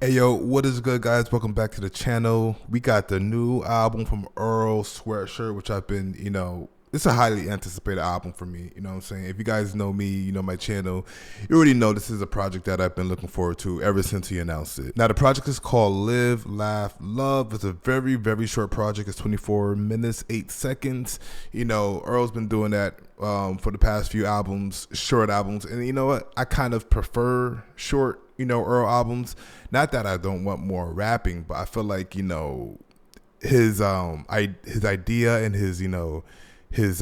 Hey yo, what is good, guys? Welcome back to the channel. We got the new album from Earl, Sweatshirt, which I've been, it's a highly anticipated album for me. You know what I'm saying? If you guys know me, you know my channel, you already know this is a project that I've been looking forward to ever since he announced it. Now, the project is called Live, Laugh, Love. It's a very, very short project. It's 24 minutes, 8 seconds. You know, Earl's been doing that for the past few albums, short albums. And you know what? I kind of prefer short, Earl albums. Not that I don't want more rapping, but I feel like, his idea and his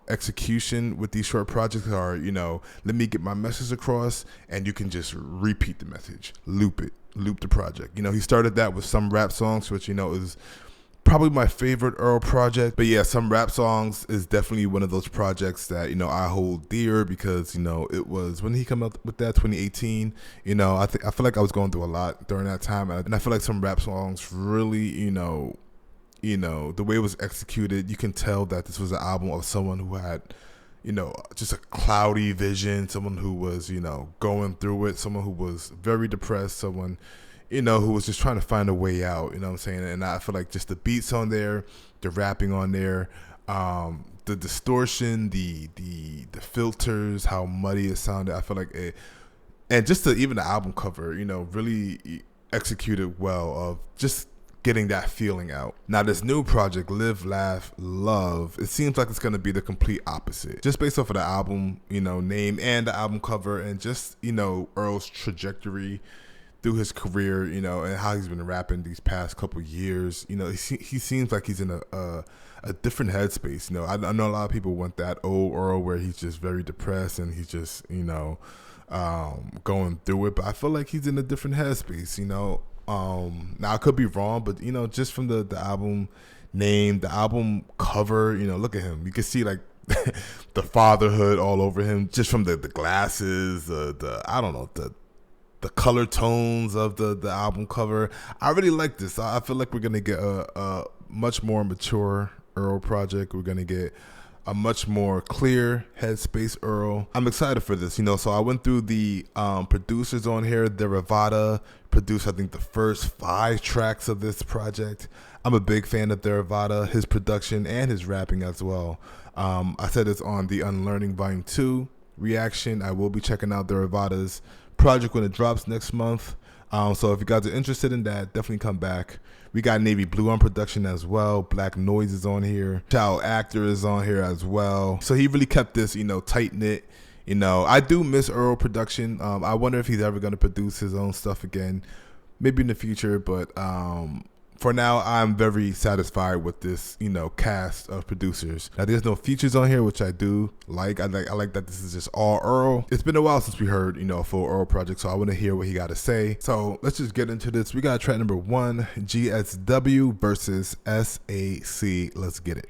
execution with these short projects are, let me get my message across and you can just repeat the message, loop the project. He started that with Some Rap Songs, which, is probably my favorite Earl project. But yeah, Some Rap Songs is definitely one of those projects that, I hold dear because, it was, when he came out with that, 2018, I feel like I was going through a lot during that time. And I feel like Some Rap Songs really, the way it was executed, you can tell that this was an album of someone who had, just a cloudy vision, someone who was, going through it, someone who was very depressed, someone, who was just trying to find a way out, you know what I'm saying? And I feel like just the beats on there, the rapping on there, the distortion, the filters, how muddy it sounded, I feel like it, and just even the album cover, really executed well of just getting that feeling out. Now this new project, Live, Laugh, Love, it seems like it's going to be the complete opposite. Just based off of the album, name and the album cover and just, Earl's trajectory through his career, and how he's been rapping these past couple years, he seems like he's in a different headspace. I know a lot of people want that old Earl where he's just very depressed and he's just, going through it. But I feel like he's in a different headspace, Now I could be wrong, but just from the album name, the album cover, look at him. You can see like the fatherhood all over him, just from the glasses, the color tones of the album cover. I really like this. I feel like we're gonna get a much more mature Earl project. We're gonna get a much more clear headspace Earl. I'm excited for this, so I went through the producers on here. Theravada produced, I think, the first 5 tracks of this project. I'm a big fan of Theravada, his production and his rapping as well. I said it's on the Unlearning Volume 2 reaction. I will be checking out Theravada's project when it drops next month. So if you guys are interested in that, definitely come back. We got Navy Blue on production as well. Black Noise is on here. Child Actor is on here as well. So he really kept this, tight knit. I do miss Earl production. I wonder if he's ever going to produce his own stuff again, maybe in the future. But for now, I'm very satisfied with this, cast of producers. Now, there's no features on here, which I do like. I like that this is just all Earl. It's been a while since we heard, a full Earl project, so I want to hear what he got to say. So let's just get into this. We got track number 1, GSW versus SAC. Let's get it.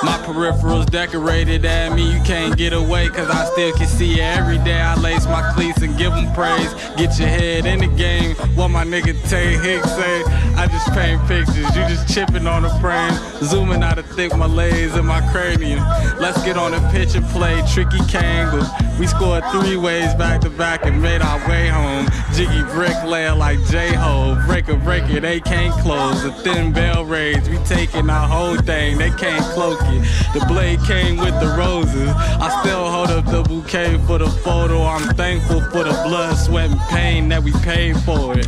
My peripherals decorated at me, you can't get away, cause I still can see you every day. I lace my cleats and give them praise. Get your head in the game, what my nigga Tay Hicks say. I just paint pictures, you just chipping on the frame. Zooming out of thick malaise in my cranium. Let's get on the pitch and play tricky Kangle. We scored 3 ways back to back and made our way home. Jiggy bricklayer like J-Ho. Breaker, they can't close. The thin bell raids, we taking our whole thing, they can't cloak it. The blade came with the roses. I still hold up the bouquet for the photo. I'm thankful for the blood, sweat, and pain that we paid for it.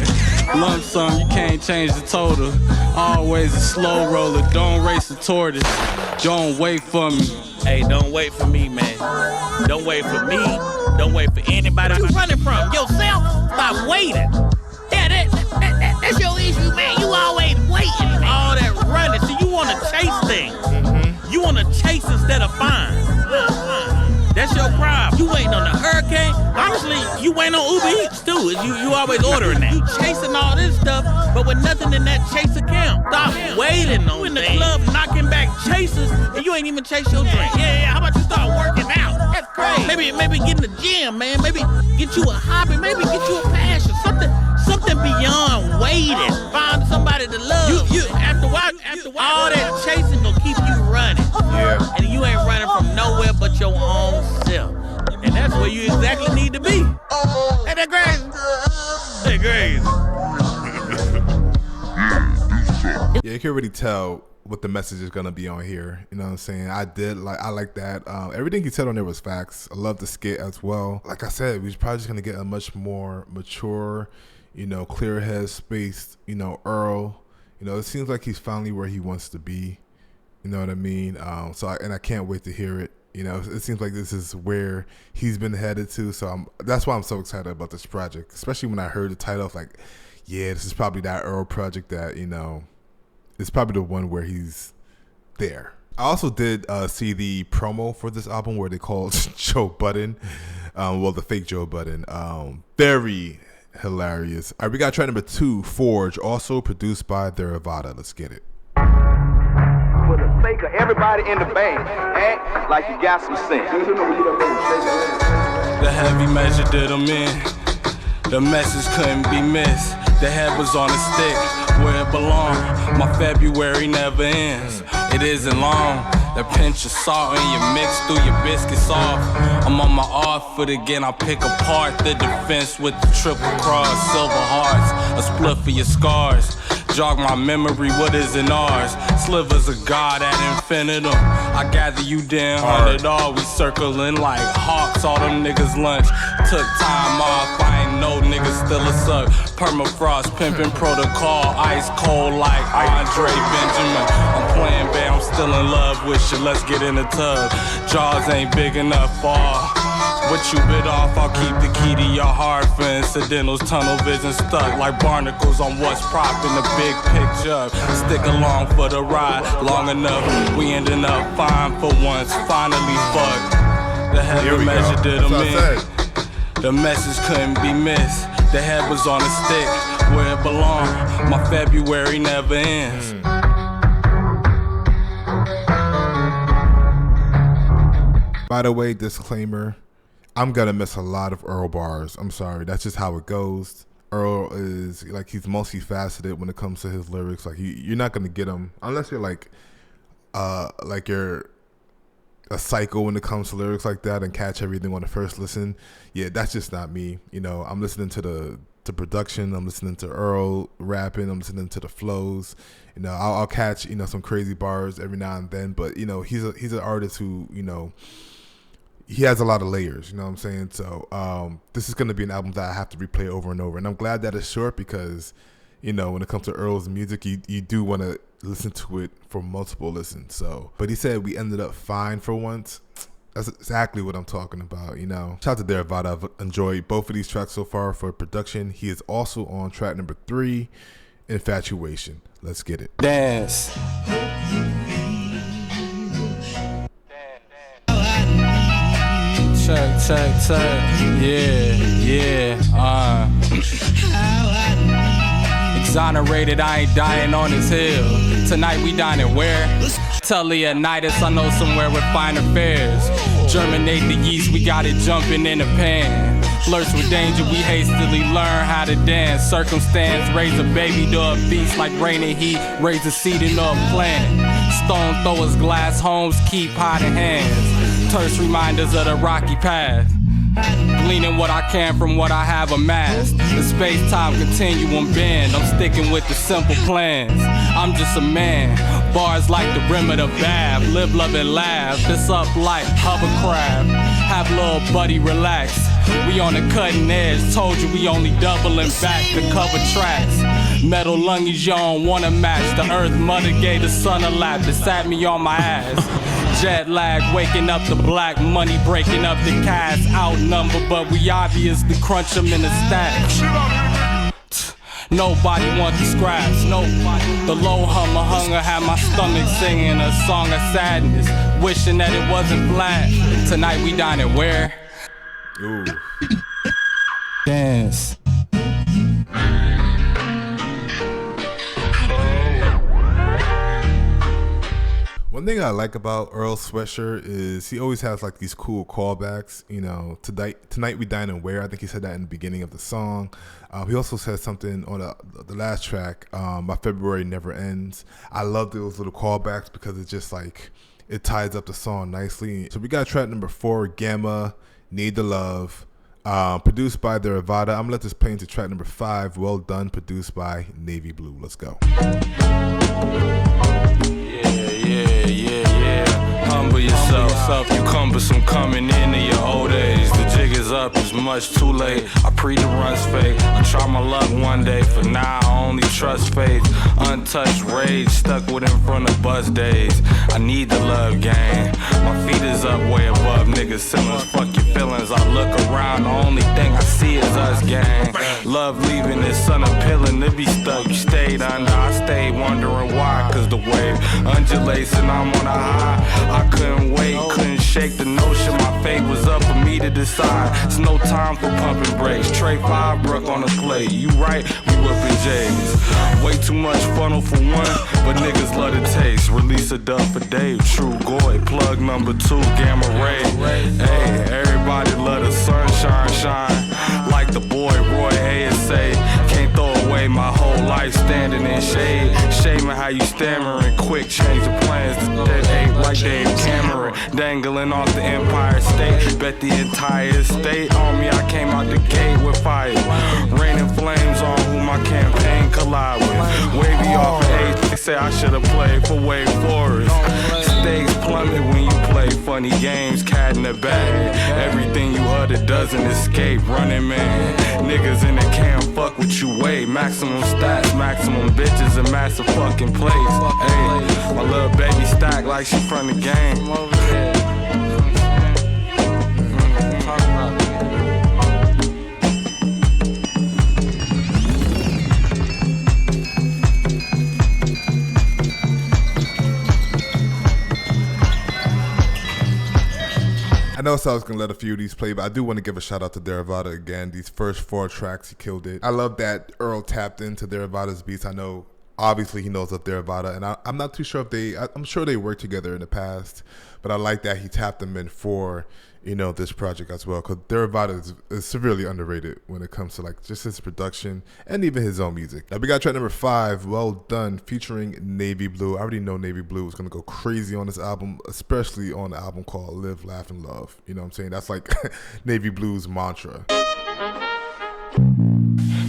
Lump sum, you can't change the total. Always a slow roller, don't race the tortoise. Don't wait for me. Hey, don't wait for me, man. Don't wait for me. Don't wait for anybody. What you running from? Yourself? Stop waiting. Yeah, that's your issue, man. You always waiting, man. All that running. So you want to chase things. You want to chase instead of find. That's your problem. You waiting on the hurricane. Honestly, you waiting on Uber Eats too. You always ordering that. You chasing all this stuff, but with nothing in that chase account. Stop waiting on. You in the club knocking back chasers, and you ain't even chase your drink. Yeah. How about you start working out? That's crazy. Maybe get in the gym, man. Maybe get you a hobby. Maybe get you a passion. Something beyond waiting. Find somebody to love. You after a while, all that chasing gonna keep you running. Yeah. And you ain't running from nowhere but your own self. And that's where you exactly need to be. Ain't that crazy? That crazy. Yeah, you can already tell what the message is gonna be on here. You know what I'm saying? I like that. Everything he said on there was facts. I love the skit as well. Like I said, we're probably just gonna get a much more mature, clear head spaced, Earl. It seems like he's finally where he wants to be. You know what I mean? I can't wait to hear it. It seems like this is where he's been headed to. So that's why I'm so excited about this project, especially when I heard the title. Like, yeah, this is probably that Earl project that it's probably the one where he's there. I also did see the promo for this album where they called Joe Budden, the fake Joe Budden. Very hilarious. All right, we got track number 2, Forge, also produced by Theravada. Let's get it. For the sake of everybody in the band, act like you got some sense. The heavy measure did them in. The message couldn't be missed. The head was on a stick where it belonged. My February never ends. It isn't long. The pinch of salt and you mix through your biscuits off. I'm on my off foot again. I pick apart the defense with the triple cross. Silver hearts, a split for your scars. Jog my memory, what is in ours? Slivers of God at infinitum. I gather you down, hunted all. We circling like hawks, all them niggas lunch. Took time off, I ain't no niggas still a suck. Permafrost, pimpin' protocol, ice cold like Andre Benjamin. I'm playing bad, I'm still in love with you, let's get in the tub. Jaws ain't big enough for what you bit off, I'll keep the key to your heart for incidentals. Tunnel vision stuck like barnacles on what's propping the big picture. Stick along for the ride long enough. We ending up fine for once. Finally fucked. The heavy measure did them in. The message couldn't be missed. The head was on a stick where it belonged. My February never ends. By the way, disclaimer, I'm gonna miss a lot of Earl bars. I'm sorry, that's just how it goes. Earl is like, he's multifaceted when it comes to his lyrics. Like you're not gonna get him unless you're like you're a psycho when it comes to lyrics like that and catch everything on the first listen. Yeah, that's just not me. I'm listening to the production. I'm listening to Earl rapping. I'm listening to the flows. I'll catch some crazy bars every now and then. But he's an artist who he has a lot of layers, you know what I'm saying? So this is going to be an album that I have to replay over and over. And I'm glad that it's short because, when it comes to Earl's music, you do want to listen to it for multiple listens. But he said we ended up fine for once. That's exactly what I'm talking about, Shout out to Theravada. I've enjoyed both of these tracks so far for production. He is also on track number 3, Infatuation. Let's get it. Dance. Check. Yeah. Exonerated, I ain't dying on his hill. Tonight we dining where? Leonidas, I know somewhere with finer fares. Germinate the yeast, we got it jumping in a pan. Flirts with danger, we hastily learn how to dance. Circumstance, raise a baby to a beast like rain and heat. Raise a seed into a plant. Stone throwers, glass homes, keep hiding hands. Terse reminders of the rocky path. Gleaning what I can from what I have amassed. The space-time continuum bend. I'm sticking with the simple plans. I'm just a man. Bars like the rim of the bath. Live, love, and laugh. This up like hovercraft. Have little buddy relax. We on the cutting edge. Told you we only doubling back to cover tracks. Metal lungies, you don't wanna match. The earth mother gave the sun a lap that sat me on my ass. Jet lag, waking up the black money, breaking up the cash. Outnumbered, but we obviously crunch them in the stack. Nobody wants the scraps, nobody. The low hum of hunger had my stomach singing a song of sadness, wishing that it wasn't flat. Tonight we dining where? Ooh. Dance. One thing I like about Earl Sweatshirt is he always has like these cool callbacks. Tonight we dine and where. I think he said that in the beginning of the song. He also said something on the last track, My February Never Ends. I love those little callbacks because it's just like, it ties up the song nicely. So we got track number 4, Gamma Need the Love. Produced by the Revada. I'm gonna let this play into track number 5. Well Done, produced by Navy Blue. Let's go. Humble yourself, you cumbersome coming into your old age. The jig is up, it's much too late. I pre the runs fake. I try my luck one day. For now, I only trust faith. Untouched rage, stuck with in front of bus days. I need the love game. My feet is up way above niggas' ceilings. Fuck your feelings. I look around, the only thing I see is us, gang. Love leaving this unappealing. To be stuck, you stayed under. I stayed wondering why. Cause the wave undulates and I'm on a high. I couldn't wait, couldn't shake the notion. My fate was up for me to decide. It's no time for pumping brakes. Trey 5 Brook on the plate. You right, we whipping J's. Way too much funnel for one, but niggas love the taste. Release a dub for Dave. True Goy, plug number 2, Gamma Ray. Hey, everybody love the sunshine shine. Like the boy Roy ASA. Can't throw away my whole life standing in shade. Shaming how you stammering quick. Change the plans to dead ape like Dave Cameron. Dangling off the Empire State. Bet the entire state on me. I came out the gate with fire. Raining flames on who my campaign collide with. Wavy off of age. They say I should've played for Wake Forest. Stakes plummet when you play funny games. Cat in the bag. Everything you utter doesn't escape. Running man. Niggas in the camp fuck what you weigh. Maximum stats, maximum bitches, a massive fucking place. Hey, my little baby stack like she from the game. Over there. I know I was going to let a few of these play, but I do want to give a shout out to Theravada again. These first 4 tracks, he killed it. I love that Earl tapped into Theravada's beats. I know, obviously, he knows of Theravada, and I'm not too sure if I'm sure they worked together in the past, but I like that he tapped them in for, this project as well, because Theravada is severely underrated when it comes to like just his production and even his own music. Now we got track number 5, Well Done, featuring Navy Blue. I already know Navy Blue is gonna go crazy on this album, especially on the album called Live, Laugh, and Love. You know what I'm saying? That's like Navy Blue's mantra.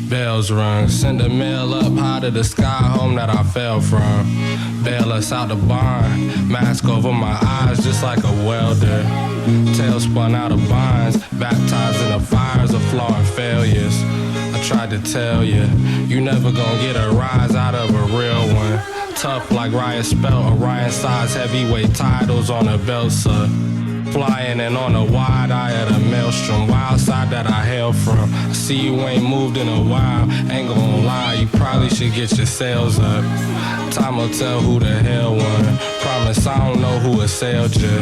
Bells rung, send a mail up high to the sky, home that I fell from. Bail us out the barn, mask over my eyes just like a welder. Tail spun out of binds, baptized in the fires of flaw and failures. I tried to tell you, you never gonna get a rise out of a real one. Tough like Riot Spell, Orion size heavyweight titles on a belt, sir. Flying and on a wide eye at a maelstrom, wild side that I hail from. I see you ain't moved in a while, ain't gonna lie, you probably should get your sails up. Time will tell who the hell won. Promise I don't know who assailed you.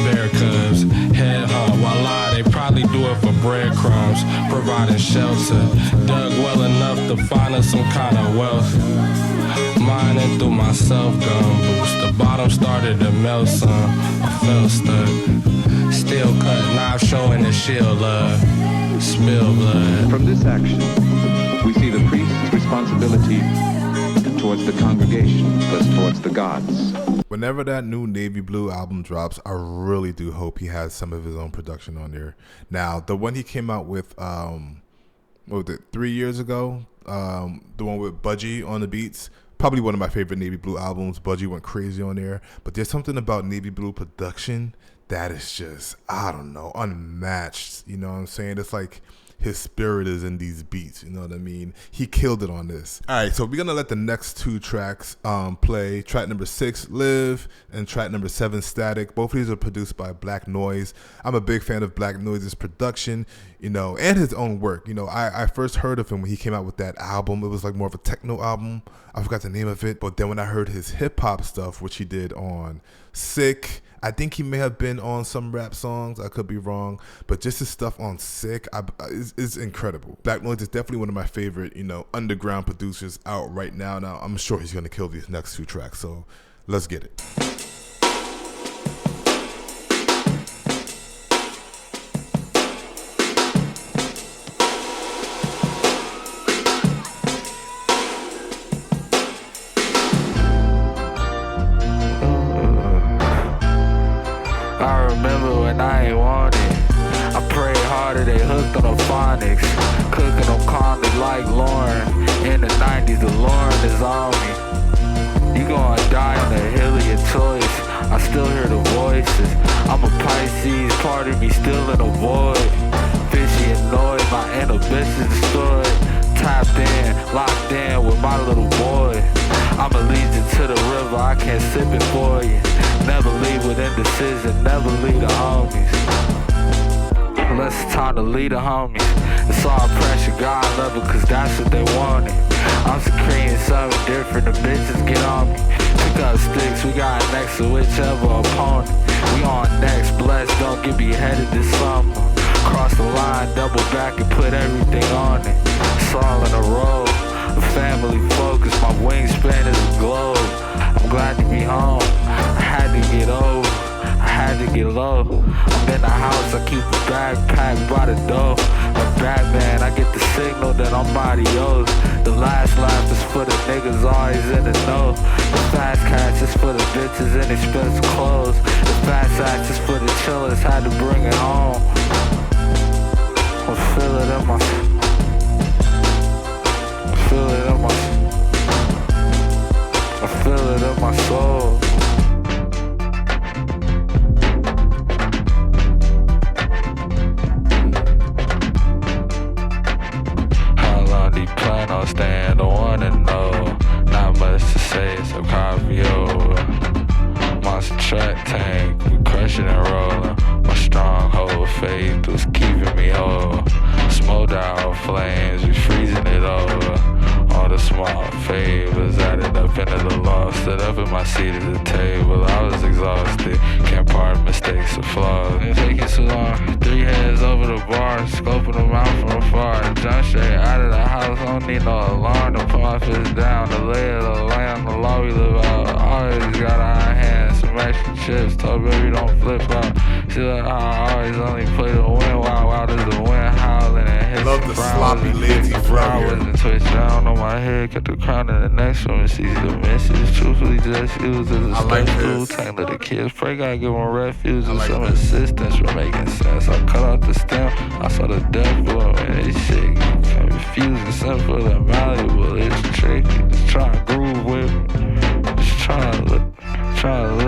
Bear cubs, head hunt, voila, they probably do it for breadcrumbs, providing shelter. Dug well enough to find us some kind of wealth. Mining through my self-gun boost. The bottom started to melt some. I felt stuck. Steel cut knife showing the shield love. Spill blood. From this action, we see the priest's responsibility towards the congregation, thus towards the gods. Whenever that new Navy Blue album drops, I really do hope he has some of his own production on there. Now, the one he came out with, what was it, 3 years ago? The one with Budgie on the beats. Probably one of my favorite Navy Blue albums. Budgie went crazy on there. But there's something about Navy Blue production that is just, I don't know, unmatched. You know what I'm saying? It's like his spirit is in these beats. You know what I mean? He killed it on this. All right, so we're going to let the next 2 tracks play. Track number 6, Live, and track number 7, Static. Both of these are produced by Black Noise. I'm a big fan of Black Noise's production, and his own work. I first heard of him when he came out with that album. It was like more of a techno album. I forgot the name of it. But then when I heard his hip-hop stuff, which he did on Sick, I think he may have been on some rap songs. I could be wrong. But just his stuff on Sick is incredible. Black Noise is definitely one of my favorite, underground producers out right now. Now, I'm sure he's going to kill these next 2 tracks. So let's get it. get hooked on the phonics. Cooking them calmly like Lauren. In the 90s, the Lauren is on me. You gonna die on the hill of your choice. I still hear the voices. I'm a Pisces, part of me still in the void. Fishy annoyed, my inhibitions destroyed. Tapped in, locked in with my little boy. I'm allegiant to the river, I can't sip it for you. Never leave with indecision, never leave the homies. Unless it's time to lead the homies. It's all pressure, God love it, cause that's what they wanted. I'm secreting something different, the bitches get on me. Pick up sticks, we got next to whichever opponent. We on next, blessed, don't get beheaded this summer. Cross the line, double back and put everything on it. It's all in a row, a family focus, my wingspan is a globe. I'm glad to be home, I had to get over, I had to get low. I'm in the house, I keep a backpack by the door. I'm Batman, I get the signal that I'm adios. The last laugh is for the niggas always in the know. The fast cash is for the bitches in expensive clothes. The fast ass is for the chillers, had to bring it home. I feel it in my, I feel it in my, I feel it in my soul. How long do you plan on staying? Don't wanna know. Not much to say, so coffee over. Monster truck tank, we crushing and rolling. My stronghold faith was keeping me whole. Smoked out flames, we freezing it over. All the small favors added up into the loss. Stood up in my seat at the table, I was exhausted. Can't pardon mistakes or flaws. It's taking so long. 3 heads over the bar, scoping them out from afar. Jump straight out of the house, don't need no alarm to put my fist down. The lay of the land, the law we live out. Always got our hands, some extra chips. Told baby don't flip out. She like, I always only play the wind. Wow, does the wind howling and hits. Love the sloppy, lazy flower. And twitch down on my head, kept the crown in the next one. Sees the misses, truthfully just used as a like step this. stool. Tangle the kids, pray God give them refuge and like some this. assistance for making sense. I cut out the stem, I saw the depth of it, and this shit confusing, simple and malleable. It's tricky, just trying to groove with me, just trying to live, trying to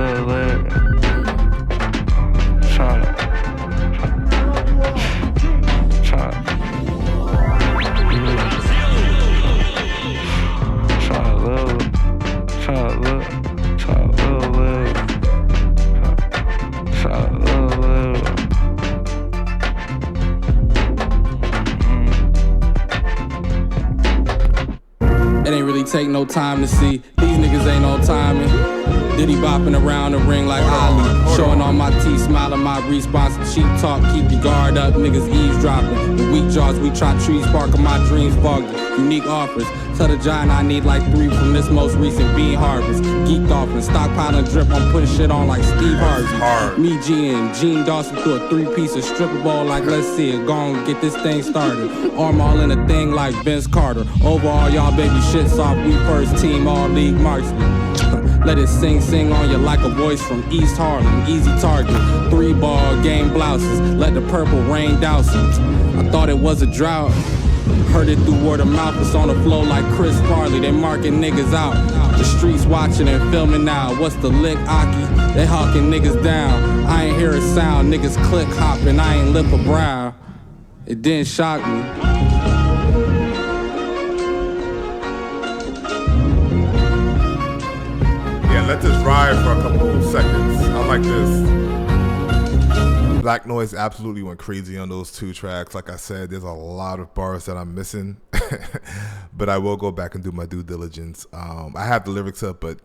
It ain't really take no time to see. These niggas ain't on timing. Diddy bopping around the ring like Ali. Showing all my teeth, smiling my response to cheap talk. Keep your guard up, niggas eavesdropping. The weak jaws, we try trees, sparking my dreams foggy. Unique offers. Tell the giant I need like 3 from this most recent bean harvest. Geeked off and stockpiling drip, I'm putting shit on like Steve Harvey. Me, G, and Gene Dawson threw a 3-piece of stripper ball like let's see it. Gone, get this thing started. Arm all in a thing like Vince Carter. Overall, y'all baby shit soft, we first team all league marksman. Let it sing on you like a voice from East Harlem. Easy target, 3-ball game blouses. Let the purple rain douse them. I thought it was a drought. Heard it through word of mouth, it's on the flow like Chris Farley. They marking niggas out. The streets watching and filming now. What's the lick, Aki? They hawking niggas down. I ain't hear a sound, niggas click hopping. I ain't lip a brow. It didn't shock me. Yeah, let this ride for a couple seconds. I like this. Black Noise absolutely went crazy on those 2 tracks. Like I said, there's a lot of bars that I'm missing, but I will go back and do my due diligence. I have the lyrics up, but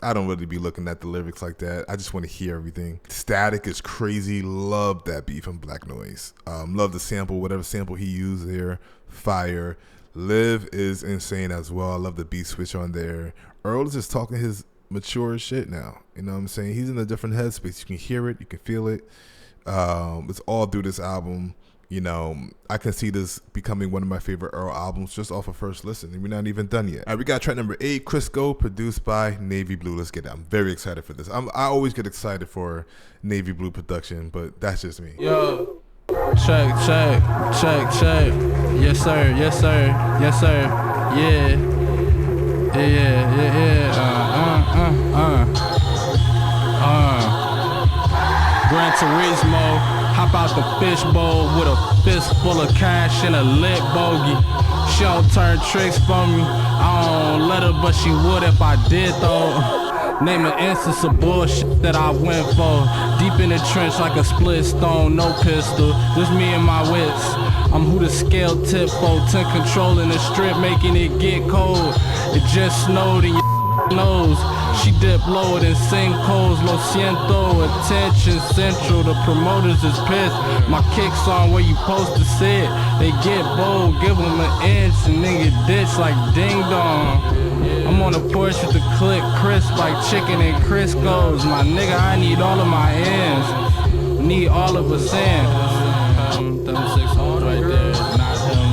I don't really be looking at the lyrics like that. I just want to hear everything. Static is crazy. Love that beat from Black Noise. Love the sample, whatever sample he used there. Fire. Live is insane as well. I love the beat switch on there. Earl is just talking his mature shit now. You know what I'm saying? He's in a different headspace. You can hear it. You can feel it. It's all through this album. You know, I can see this becoming one of my favorite Earl albums just off of first listen, and we're not even done yet. All right, we got track number 8, Krisco, produced by Navy Blue. Let's get it. I'm very excited for this. I always get excited for Navy Blue production, but that's just me. Yo, Check. Yes, sir. Yeah. Gran Turismo, hop out the fishbowl with a fist full of cash and a lit bogey. She don't turn tricks for me, I don't let her, but she would if I did though. Name an instance of bullshit that I went for. Deep in the trench like a split stone, no pistol, just me and my wits. I'm who the scale tip for, 10 controlling the strip, making it get cold. It just snowed and your nose. She dipped lower than sinkholes, lo siento, attention central. The promoters is pissed. My kicks on where you supposed to sit. They get bold, give them an inch, and nigga ditch like ding dong. I'm on the porch with the click crisp like chicken and Krisco's. My nigga, I need all of my ends. Need all of us in. Them 6 holes right there, not him.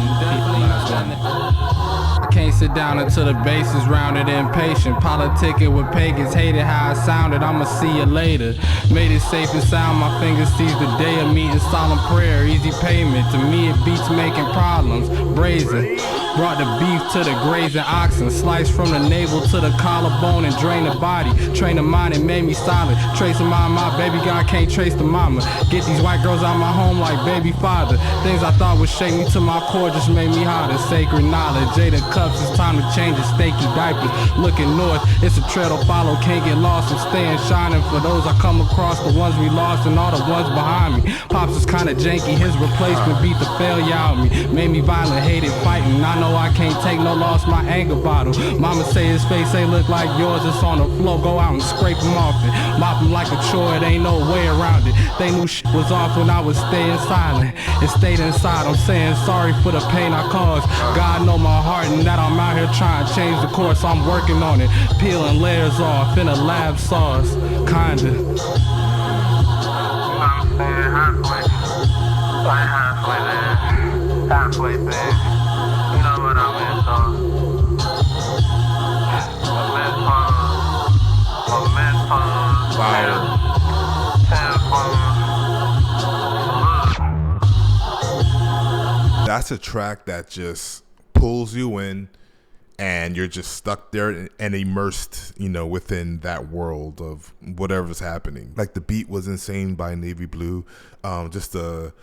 I can't sit down until the base is rounded impatient. Politicking with pagans, hated how I sounded. I'ma see you later. Made it safe and sound, my fingers seize the day of meeting. Solemn prayer, easy payment. To me it beats making problems. Brazen. Brought the beef to the grazing oxen. Sliced from the navel to the collarbone and drain the body. Train the mind and made me silent. Tracing my baby God can't trace the mama. Get these white girls out my home like baby father. Things I thought would shake me to my core just made me hotter. Sacred knowledge, Jada cups, it's time to change the stakey diapers. Looking north, it's a trail to follow. Can't get lost, I'm staying shining. For those I come across, the ones we lost and all the ones behind me. Pops is kinda janky, his replacement beat the failure out of me. Made me violent, hated fighting. I know I can't take no loss, my anger bottle. Mama say his face ain't look like yours, it's on the floor. Go out and scrape him off it. Mop him like a chore, it ain't no way around it. They knew shit was off when I was staying silent. It stayed inside, I'm saying sorry for the pain I caused. God know my heart and that I'm out here trying to change the course. I'm working on it, peeling layers off in a lab sauce, kinda. Halfway there. You know what I mean, so That's a track that just pulls you in and you're just stuck there and immersed, you know, within that world of whatever's happening. Like the beat was insane by Navy Blue. Just the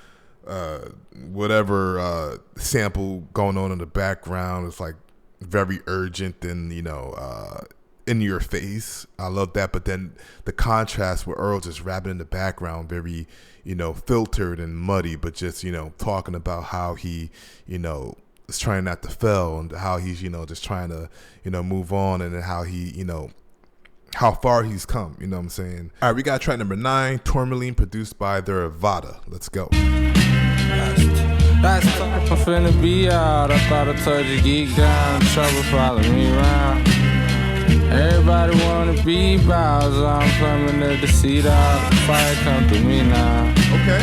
whatever sample going on in the background is like very urgent and, you know, in your face. I love that. But then the contrast with Earl just rapping in the background, very, you know, filtered and muddy, but just, you know, talking about how he, you know, is trying not to fail and how he's, you know, just trying to, you know, move on, and then how he, you know, how far he's come, you know what I'm saying? All right, we got track number 9, Tourmaline, produced by their Vada. Let's go. That's I'm finna be out. I thought I told you geek down. Trouble following me around. Everybody wanna be Bowser. I'm coming to the seat out. Fire come through me now. Okay.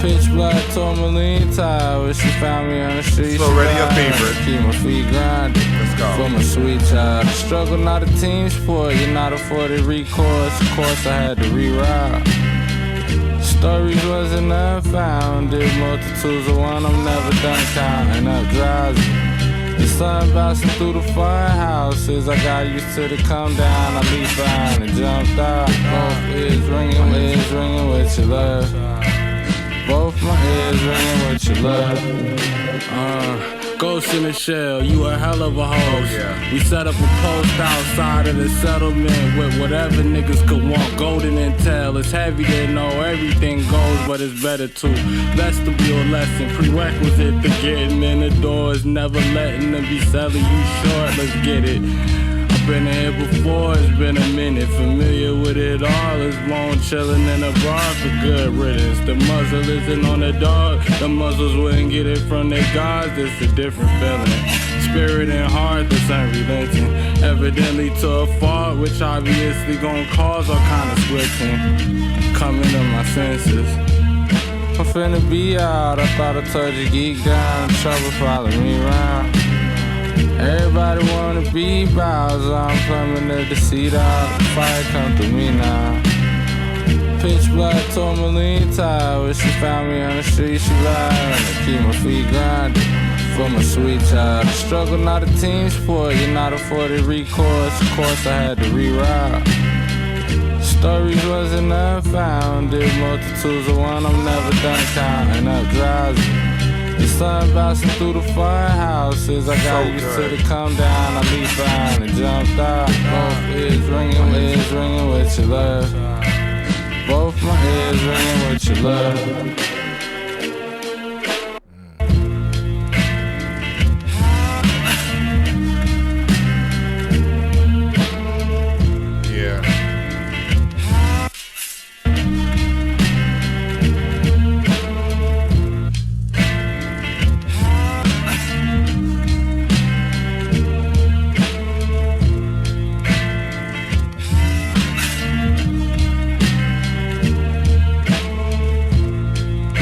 Pitch black Tourmaline tire. She found me on the street. It's already a favorite. Keep my feet grounded. Let's go. For my sweet child. Struggle not a team sport. You're not afforded recourse. Of course I had to reroute. Stories wasn't unfounded. Multitudes of one, I'm never done counting up drowsy. The sun bouncing through the fun houses. I got used to the come down. I leaped behind and jumped out. Both ears ringing with your love. Both my ears ringing with your love. Ghost in the shell, you a hell of a host. Yeah. We set up a post outside of the settlement with whatever niggas could want. Golden intel, it's heavy to know everything goes, but it's better to vestibule lesson. Prerequisite to getting in the door is never letting them be selling you short. Let's get it. Been here before, it's been a minute. Familiar with it all, it's bone chillin' in a bar for good riddance. The muzzle isn't on the dog, the muzzles wouldn't get it from their gods. It's a different feeling. Spirit and heart that's unrelenting. Evidently to a fault, which obviously gon' cause all kind of splitting. Coming to my senses. I'm finna be out, I thought I told you geek down. Trouble following me around. Everybody wanna be Bowser, I'm coming to the seat out. Fire come through me now. pitch black Tourmaline tie. When she found me on the street, she ride. I keep my feet grinding for my sweet child. The struggle not a team sport, you're not afforded recourse. Of course I had to reroute. Stories wasn't unfounded, multitudes of one, I'm never done counting up drowsy. The sun bouncing through the fun houses. I got used to the come down. I leaped down and jumped out. Both ears ringing with your love. Both my ears ringing with your love.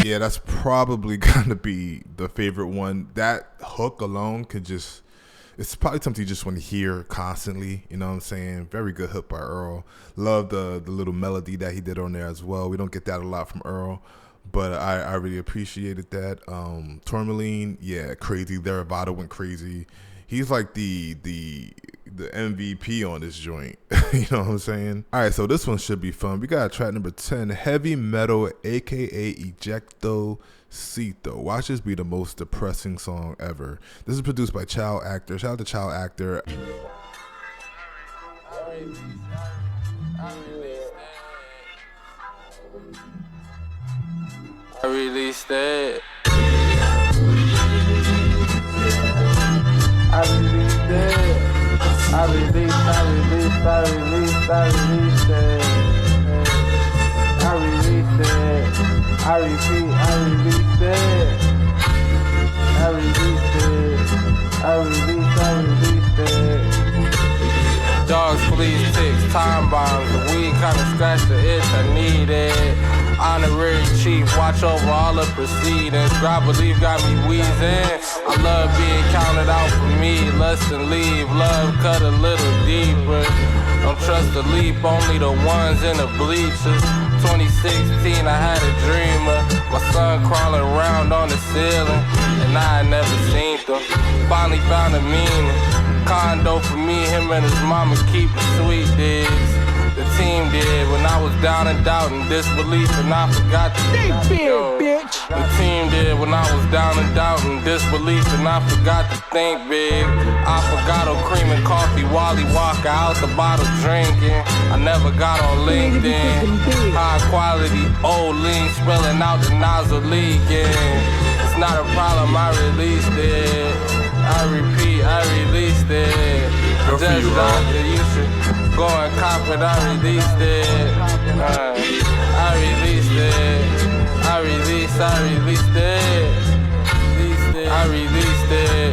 Yeah, that's probably gonna be the favorite one. That hook alone could just, it's probably something you just want to hear constantly. You know what I'm saying? Very good hook by Earl. Love the little melody that he did on there as well. We don't get that a lot from Earl, but I really appreciated that. Tourmaline, yeah, crazy. Theravada went crazy. He's like the MVP on this joint. You know what I'm saying? All right, so this one should be fun. We got track number 10, Heavy Metal, aka Ejecto Cito. Watch this be the most depressing song ever. This is produced by Child Actor. Shout out to Child Actor. I released it. I released it. I released it. I released it. I released it. I repeat, I released it. I released it. I released it. Dogs, police, ticks, time bombs. The weed kinda scratched the itch I needed. Honorary chief, watch over all the proceedings. God believe got me wheezing. I love being counted out for me. Lust and leave, love cut a little deeper. Don't trust the leap, only the ones in the bleachers. 2016, I had a dreamer. My son crawling around on the ceiling, and I had never seen them. Finally found a meaning. Condo for me, him and his mama keep the sweet digs. The team did when I was down and doubting disbelief, and I forgot to think big, bitch. The team did when I was down and doubting disbelief, and I forgot to think big. Affogato cream and coffee, Wally Walker out the bottle drinking. I never got on LinkedIn. High quality, old lean, spilling out the nozzle leaking. It's not a problem, I released it. I repeat, I released it. I just dropped it, you should go and cop it, I released it. I released it. I released it. I released it.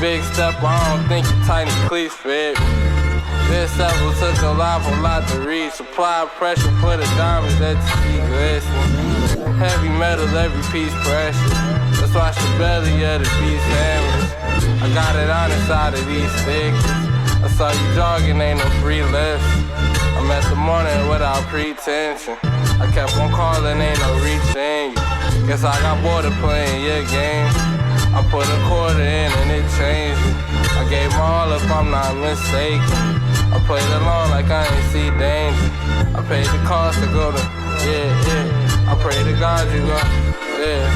Big step, I don't think your tiny cleats fit. This level took a lot to reach. Supply pressure for the diamonds that you see glisten. Heavy metal, every piece precious. Let's watch the belly of the beast hammers. I got it on the side of these sticks. I saw you jogging, ain't no free lifts. I met the morning without pretension. I kept on calling, ain't no reaching. Guess I got bored of playing your game. I put a quarter in and it changed it. I gave my all if I'm not mistaken. I played along like I ain't see danger. I paid the cost to go to, yeah. I pray to God you go, yeah.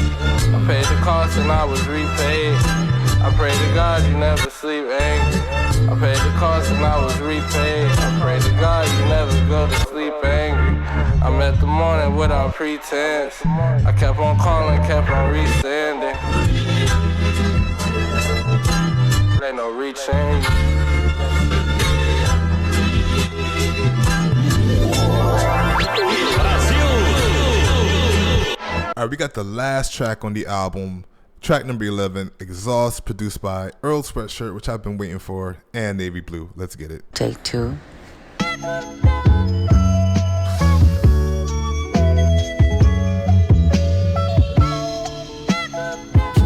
I paid the cost and I was repaid. I pray to God you never sleep angry. I paid the cost and I was repaid. I pray to God you never go to sleep angry. I met the morning without pretense. I kept on calling, kept on resending. Ain't no rechange. All right, we got the last track on the album. Track number 11, Exhaust, produced by Earl Sweatshirt, which I've been waiting for, and Navy Blue. Let's get it. Take two.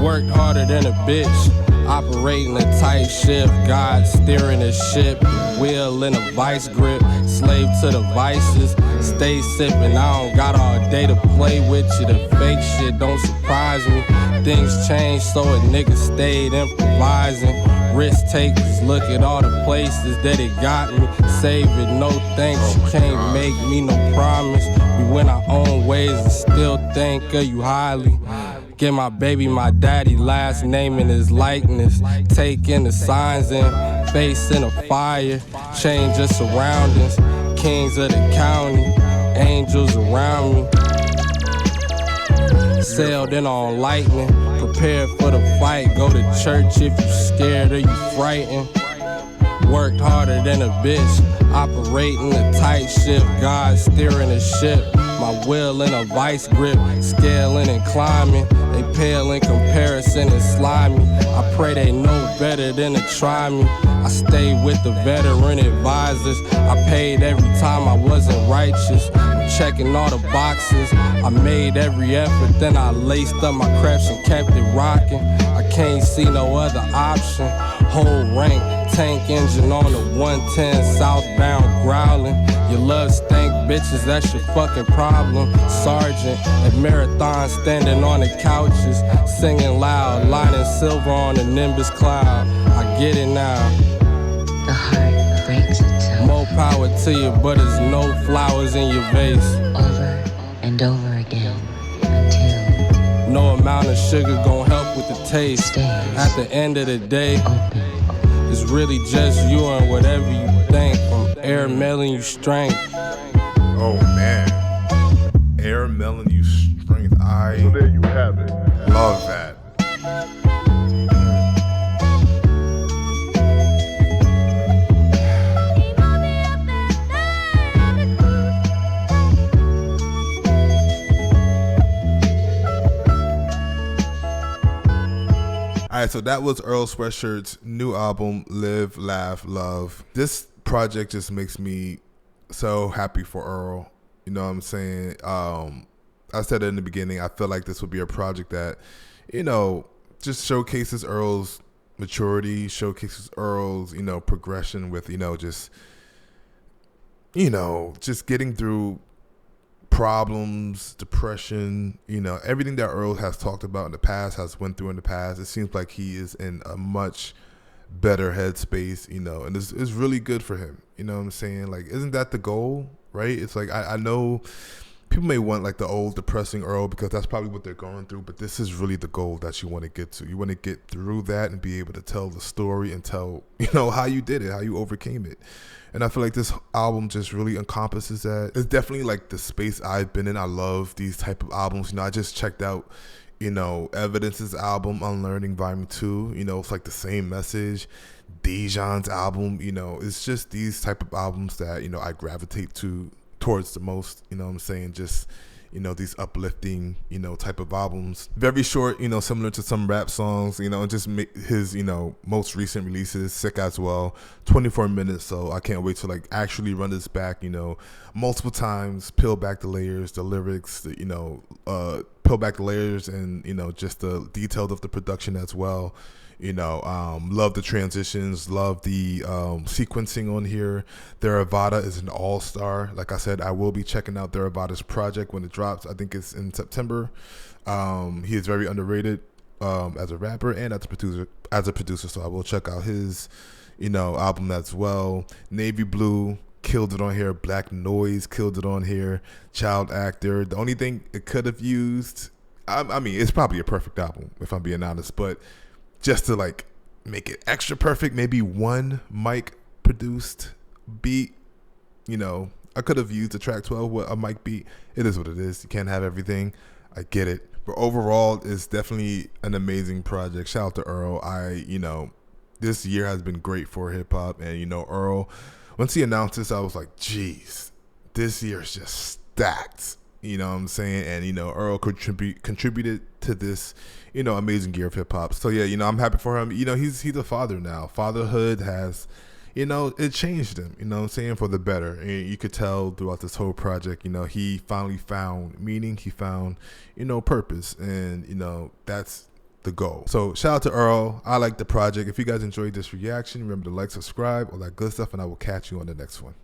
Worked harder than a bitch, operating a tight ship. God steering a ship, wheel in a vice grip. Slave to the vices, stay sipping. I don't got all day to play with you. The fake shit don't surprise me. Things change, so a nigga stayed improvising. Risk takers, look at all the places that it got me. Save it, no thanks, you can't make me no promise. We went our own ways and still think of you highly. Give my baby my daddy last name in his likeness. Taking the signs in, facing a fire. Change your surroundings, kings of the county, angels around me. Sailed in on lightning, prepared for the fight. Go to church if you scared or you frightened. Worked harder than a bitch, operating a tight ship. God steering a ship, my will in a vice grip. Scaling and climbing, they pale in comparison and slimy. I pray they know better than to try me. I stay with the veteran advisors. I paid every time I wasn't righteous. I'm checking all the boxes. I made every effort, then I laced up my craps and kept it rocking. I can't see no other option. Whole rank, tank engine on the 110 southbound growling. Your love stank bitches, that's your fucking problem. Sergeant at Marathon standing on the couches, singing loud, lining silver on the Nimbus cloud. I get it now. The heart breaks itself. More power to you, but there's no flowers in your vase. Over and over again until no amount of sugar gon' help with the taste. Stays. At the end of the day, open. it's really just you and whatever you think. From air mailing you strength. Oh man, air melon you strength. So there you have it. Love that. Alright, so that was Earl Sweatshirt's new album, Live, Laugh, Love. This project just makes me so happy for Earl. You know what I'm saying? I said it in the beginning, I feel like this would be a project that, you know, just showcases Earl's maturity, showcases Earl's, you know, progression with, you know, just getting through problems, depression, you know, everything that Earl has talked about in the past, has went through in the past. It seems like he is in a much better headspace, you know, and it's really good for him. You know what I'm saying? Like, isn't that the goal, right? It's like, I know people may want like the old depressing Earl because that's probably what they're going through, but this is really the goal that you want to get to. You want to get through that and be able to tell the story and tell, you know, how you did it, how you overcame it. And I feel like this album just really encompasses that. It's definitely like the space I've been in. I love these type of albums. You know, I just checked out, you know, Evidence's album, Unlearning Volume 2. You know, it's like the same message. Dijon's album, you know, it's just these type of albums that, you know, I gravitate towards the most. You know what I'm saying? Just, you know, these uplifting, you know, type of albums. Very short, you know, similar to some rap songs, you know, and just his, you know, most recent releases, Sick as well, 24 minutes. So I can't wait to like actually run this back, you know, multiple times, peel back the layers, the lyrics, you know, peel back the layers and, you know, just the details of the production as well. You know, love the transitions, love the sequencing on here. Theravada is an all-star. Like I said, I will be checking out Theravada's project when it drops. I think it's in September. He is very underrated as a rapper and as a producer. So I will check out his, you know, album as well. Navy Blue killed it on here. Black Noise killed it on here. Child Actor. The only thing it could have used, I mean, it's probably a perfect album if I'm being honest, but just to like make it extra perfect, maybe one mic produced beat, you know, I could have used a track 12 with a mic beat. It is what it is. You can't have everything. I get it. But overall, it's definitely an amazing project. Shout out to Earl. You know, this year has been great for hip hop. And, you know, Earl, once he announced this, I was like, geez, this year is just stacked. You know what I'm saying? And, you know, Earl contributed to this, you know, amazing year of hip hop. So, yeah, you know, I'm happy for him. You know, he's a father now. Fatherhood has, you know, it changed him, you know what I'm saying, for the better. And you could tell throughout this whole project, you know, he finally found meaning. He found, you know, purpose. And, you know, that's the goal. So shout out to Earl. I like the project. If you guys enjoyed this reaction, remember to like, subscribe, all that good stuff, and I will catch you on the next one.